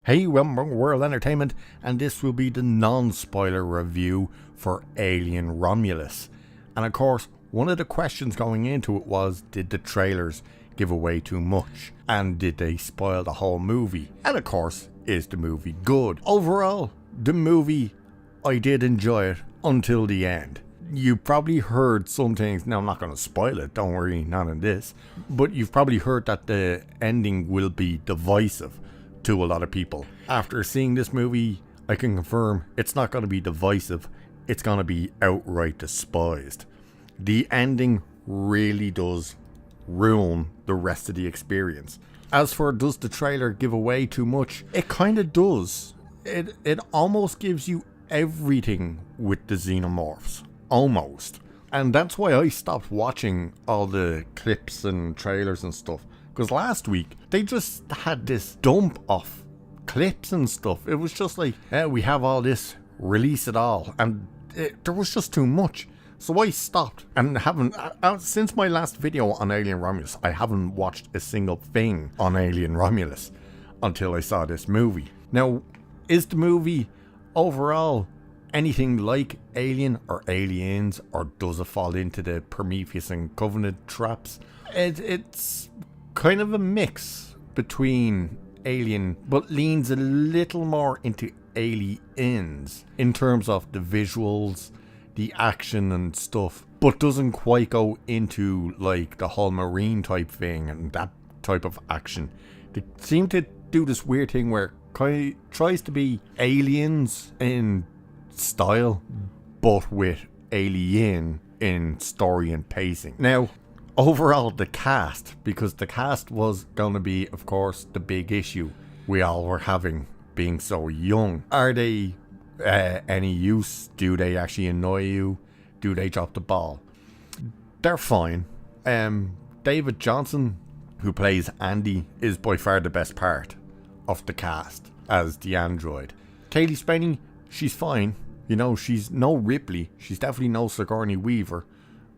Hey, welcome to World Entertainment, and this will be the non-spoiler review for Alien Romulus. And of course, one of the questions going into it was, did the trailers give away too much? And did they spoil the whole movie? And of course, is the movie good? Overall, the movie, I did enjoy it until the end. You probably heard some things, now I'm not going to spoil it, don't worry, not in this, but you've probably heard that the ending will be divisive to a lot of people. After seeing this movie, I can confirm it's not going to be divisive, it's going to be outright despised. The ending really does ruin the rest of the experience. As for does the trailer give away too much, it kind of does. It almost gives you everything with the xenomorphs. Almost. And that's why I stopped watching all the clips and trailers and stuff. Because last week, they just had this dump of clips and stuff. It was just like, we have all this, release it all. And there was just too much. So I stopped and haven't, since my last video on Alien Romulus, I haven't watched a single thing on Alien Romulus until I saw this movie. Now, is the movie overall anything like Alien or Aliens, or does it fall into the Prometheus and Covenant traps? It's kind of a mix between Alien, but leans a little more into Aliens in terms of the visuals, the action and stuff, but doesn't quite go into like the whole marine type thing and that type of action. They seem to do this weird thing where it kind of tries to be Aliens in style, but with Alien in story and pacing. Now, overall, the cast, because the cast was going to be, of course, the big issue we all were having being so young. Are they any use? Do they actually annoy you? Do they drop the ball? They're fine. David Johnson, who plays Andy, is by far the best part of the cast as the android. Kaylee Spenny, she's fine. You know, she's no Ripley. She's definitely no Sigourney Weaver.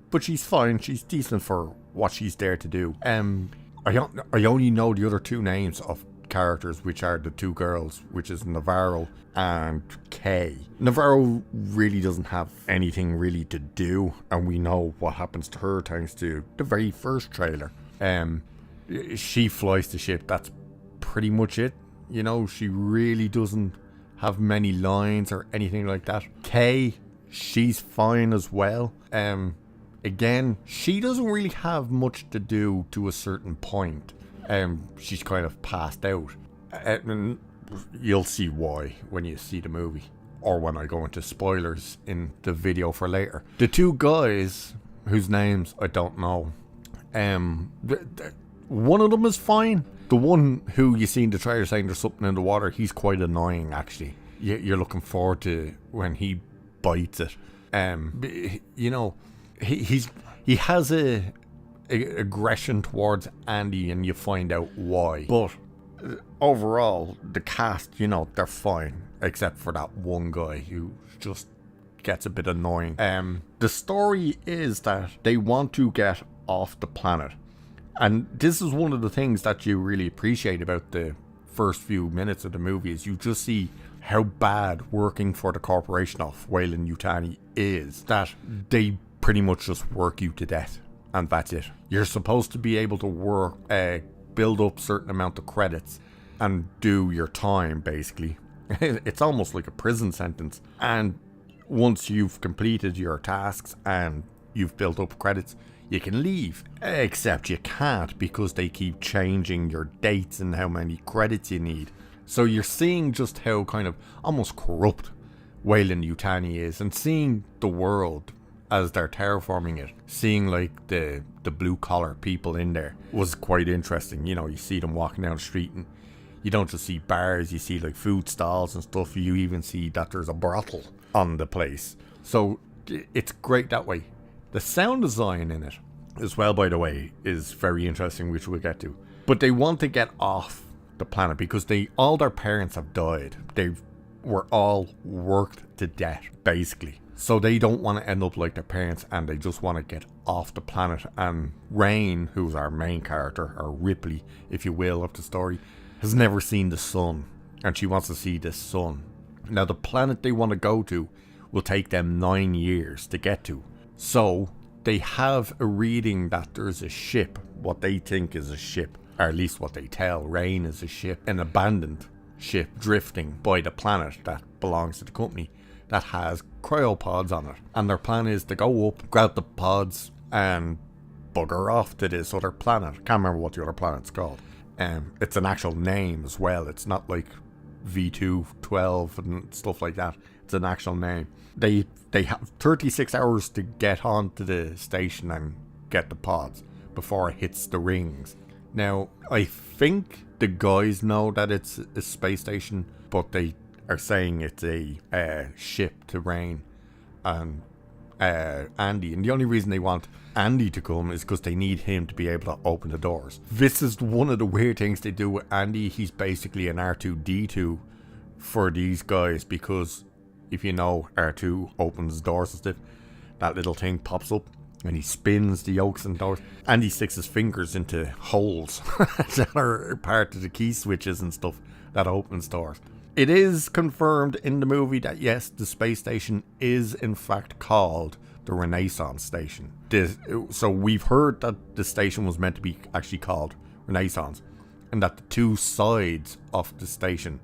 But she's fine. She's decent for what she's there to do. I only know the other two names of characters, which are the two girls, which is Navarro and Kay. Navarro really doesn't have anything really to do, and we know what happens to her thanks to the very first trailer. She flies the ship. That's pretty much it. You know, she really doesn't have many lines or anything like that. Kay, she's fine as well. Again, she doesn't really have much to do to a certain point. She's kind of passed out. And you'll see why when you see the movie, or when I go into spoilers in the video for later. The two guys, whose names I don't know, one of them is fine. The one who you see in the trailer saying there's something in the water, he's quite annoying actually. You're looking forward to when he bites it. You know, he has a aggression towards Andy, and you find out why. But overall, the cast, you know, they're fine, except for that one guy who just gets a bit annoying. The story is that they want to get off the planet, and this is one of the things that you really appreciate about the first few minutes of the movie, is you just see how bad working for the corporation of Weyland-Yutani is, that they pretty much just work you to death, and that's it. You're supposed to be able to work, build up certain amount of credits and do your time, basically. It's almost like a prison sentence, and once you've completed your tasks and you've built up credits, you can leave. Except you can't, because they keep changing your dates and how many credits you need. So you're seeing just how kind of almost corrupt Weyland-Yutani is, and seeing the world as they're terraforming it, seeing like the blue collar people in there was quite interesting. You know, you see them walking down the street, and you don't just see bars, you see like food stalls and stuff. You even see that there's a brothel on the place. So it's great that way. The sound design in it as well, by the way, is very interesting, which we'll get to. But they want to get off the planet because all their parents have died. They were all worked to death, basically. So they don't want to end up like their parents, and they just want to get off the planet. And Rain, who's our main character, or Ripley, if you will, of the story, has never seen the sun and she wants to see the sun. Now, the planet they want to go to will take them 9 years to get to. So, they have a reading that there's a ship, what they think is a ship, or at least what they tell Rain is a ship, an abandoned ship drifting by the planet that belongs to the company that has cryopods on it. And their plan is to go up, grab the pods, and bugger off to this other planet. I can't remember what the other planet's called. It's an actual name as well. It's not like V212 and stuff like that. It's an actual name. They have 36 hours to get onto the station and get the pods before it hits the rings. Now, I think the guys know that it's a space station, but they are saying it's a ship to Rain and Andy. And the only reason they want Andy to come is because they need him to be able to open the doors. This is one of the weird things they do with Andy. He's basically an R2-D2 for these guys, because if you know, R2 opens doors and stuff, that little thing pops up and he spins the yokes and doors. Andy sticks his fingers into holes that are part of the key switches and stuff that opens doors. It is confirmed in the movie that yes, the space station is in fact called the Renaissance Station. So we've heard that the station was meant to be actually called Renaissance, and that the two sides of the station,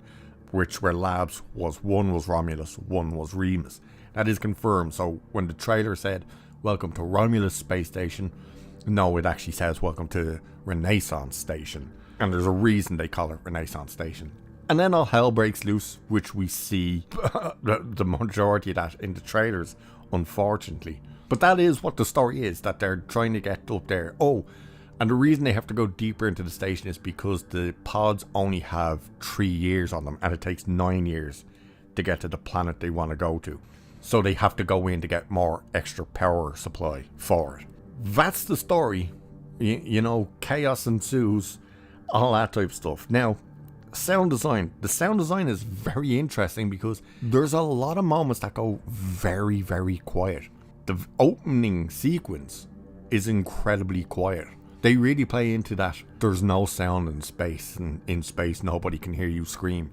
which were labs, one was Romulus, one was Remus. That is confirmed. So when the trailer said welcome to Romulus Space Station, no, it actually says welcome to Renaissance Station, and there's a reason they call it Renaissance Station. And then all hell breaks loose, which we see the majority of that in the trailers, unfortunately. But that is what the story is, that they're trying to get up there. Oh, and the reason they have to go deeper into the station is because the pods only have 3 years on them, and it takes 9 years to get to the planet they want to go to. So they have to go in to get more extra power supply for it. That's the story. You know, chaos ensues, all that type of stuff. Now, sound design. The sound design is very interesting because there's a lot of moments that go very, very quiet. The opening sequence is incredibly quiet. They really play into that there's no sound in space, and in space nobody can hear you scream.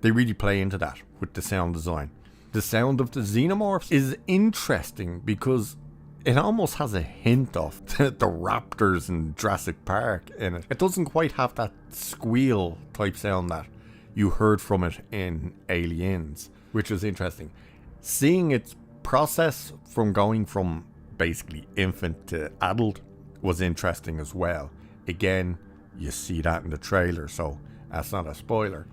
They really play into that with the sound design. The sound of the xenomorphs is interesting because it almost has a hint of the raptors in Jurassic Park in it. It doesn't quite have that squeal type sound that you heard from it in Aliens, which was interesting. Seeing its process from going from basically infant to adult was interesting as well. Again, you see that in the trailer, so that's not a spoiler.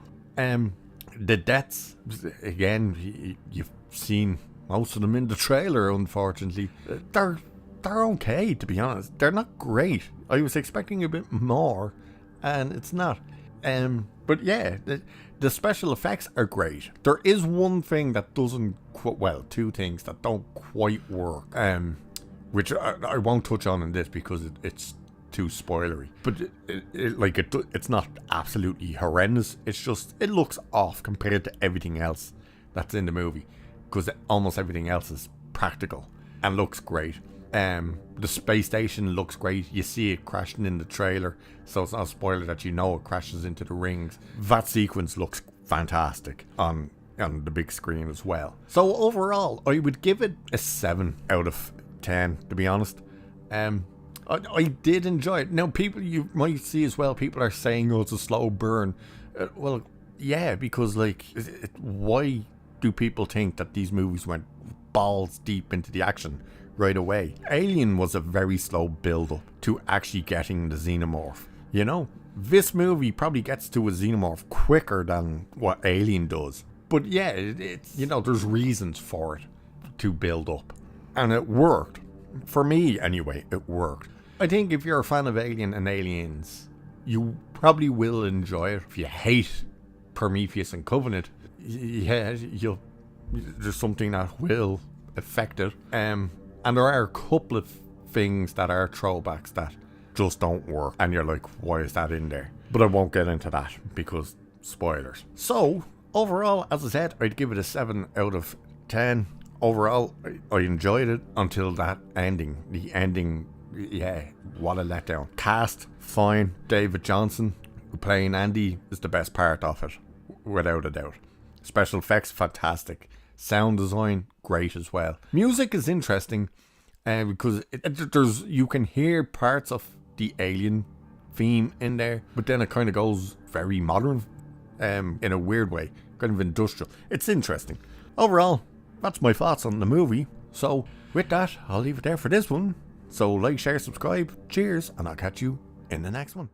The deaths, again, you've seen most of them in the trailer, unfortunately. They're okay, to be honest. They're not great. I was expecting a bit more, and it's not. But yeah, the special effects are great. There is one thing that doesn't two things that don't quite work, which I won't touch on in this because it's too spoilery. But it's not absolutely horrendous. It's just, it looks off compared to everything else that's in the movie, because almost everything else is practical and looks great. The space station looks great. You see it crashing in the trailer, so it's not a spoiler that you know it crashes into the rings. That sequence looks fantastic on the big screen as well. So overall, I would give it a 7 out of 10, to be honest. I did enjoy it. Now, people, you might see as well, people are saying, oh, it's a slow burn. Well, yeah, because why do people think that these movies went balls deep into the action right away? Alien was a very slow build-up to actually getting the xenomorph. You know, this movie probably gets to a xenomorph quicker than what Alien does. But yeah, it's, you know, there's reasons for it to build up. And it worked. For me, anyway, it worked. I think if you're a fan of Alien and Aliens, you probably will enjoy it. If you hate Prometheus and Covenant, yeah, there's something that will affect it. And there are a couple of things that are throwbacks that just don't work, and you're like, why is that in there? But I won't get into that because spoilers. So overall, as I said, I'd give it a 7 out of 10. Overall, I enjoyed it until that ending. The ending, yeah, what a letdown. Cast, fine. David Johnson playing Andy is the best part of it. without a doubt. Special effects, fantastic. Sound design, great as well. Music is interesting because there's you can hear parts of the Alien theme in there, but then it kind of goes very modern in a weird way, kind of industrial. It's interesting. Overall, that's my thoughts on the movie. So with that, I'll leave it there for this one. So like, share, subscribe. Cheers, and I'll catch you in the next one.